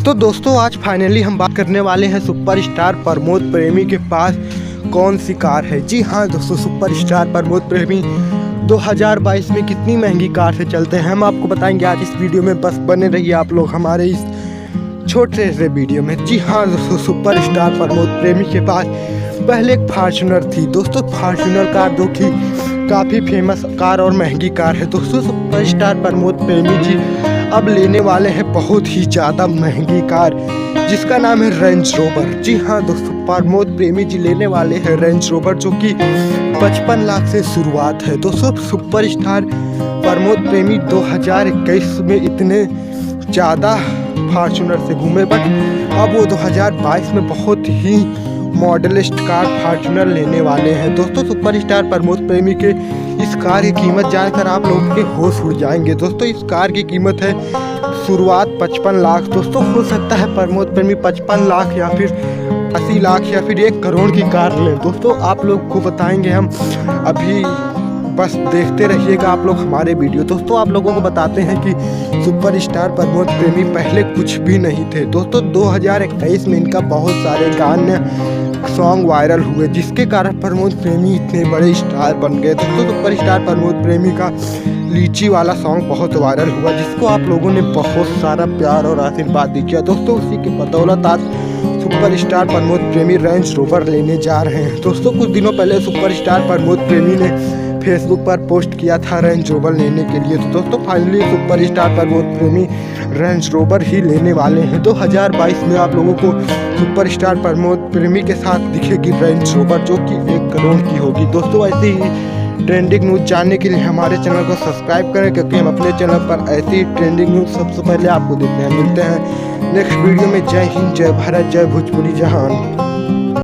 तो दोस्तों आज फाइनली हम बात करने वाले हैं सुपरस्टार प्रमोद प्रेमी के पास कौन सी कार है। जी हाँ दोस्तों, सुपरस्टार प्रमोद प्रेमी 2022 में कितनी महंगी कार से चलते हैं हम आपको बताएंगे आज इस वीडियो में। बस बने रहिए आप लोग हमारे इस छोटे से वीडियो में। जी हाँ दोस्तों, सुपरस्टार प्रमोद प्रेमी के पास पहले एक फॉर्च्यूनर थी दोस्तों। फॉर्च्यूनर कार जो कि काफ़ी फेमस कार और महंगी कार है दोस्तों। सुपरस्टार प्रमोद प्रेमी जी अब लेने वाले हैं बहुत ही ज़्यादा महंगी कार जिसका नाम है रेंज रोवर। जी हाँ दोस्तों, प्रमोद प्रेमी जी लेने वाले हैं रेंज रोवर जो कि 55 लाख से शुरुआत है दोस्तों। सुपरस्टार प्रमोद प्रेमी 2021 में इतने ज़्यादा फॉर्च्यूनर से घूमे, बट अब वो 2022 में बहुत ही मॉडलिस्ट कार फॉर्च्यूनर लेने वाले हैं दोस्तों। सुपरस्टार प्रमोद प्रेमी के इस कार की कीमत जानकर आप लोगों के होश उड़ जाएंगे दोस्तों। इस कार की कीमत है शुरुआत 55 लाख दोस्तों। हो सकता है प्रमोद प्रेमी 55 लाख या फिर 80 लाख या फिर 1 करोड़ की कार लें दोस्तों। आप लोग को बताएंगे हम, अभी बस देखते रहिएगा आप लोग हमारे वीडियो। दोस्तों आप लोगों को बताते हैं कि सुपरस्टार प्रमोद प्रेमी पहले कुछ भी नहीं थे दोस्तों। 2021 में इनका बहुत सारे गाने सॉन्ग वायरल हुए जिसके कारण प्रमोद प्रेमी इतने बड़े स्टार बन गए दोस्तों। सुपरस्टार प्रमोद प्रेमी का लीची वाला सॉन्ग बहुत वायरल हुआ जिसको आप लोगों ने बहुत सारा प्यार और आशीर्वाद दिया दोस्तों। उसी की बदौलत आज सुपरस्टार प्रमोद प्रेमी रेंज रोवर लेने जा रहे हैं दोस्तों। कुछ दिनों पहले सुपरस्टार प्रमोद प्रेमी ने फेसबुक पर पोस्ट किया था रेंज रोवर लेने के लिए। तो दोस्तों फाइनली सुपरस्टार प्रमोद प्रेमी रेंज रोवर ही लेने वाले हैं। 2022 में आप लोगों को सुपरस्टार प्रमोद प्रेमी के साथ दिखेगी रेंज रोवर जो कि 1 करोड़ की होगी दोस्तों। ऐसे ही ट्रेंडिंग न्यूज़ जानने के लिए हमारे चैनल को सब्सक्राइब करें क्योंकि हम अपने चैनल पर ऐसी ट्रेंडिंग न्यूज़ सबसे पहले आपको देते हैं। मिलते हैं नेक्स्ट वीडियो में। जय हिंद, जय भारत, जय भोजपुरी जहान।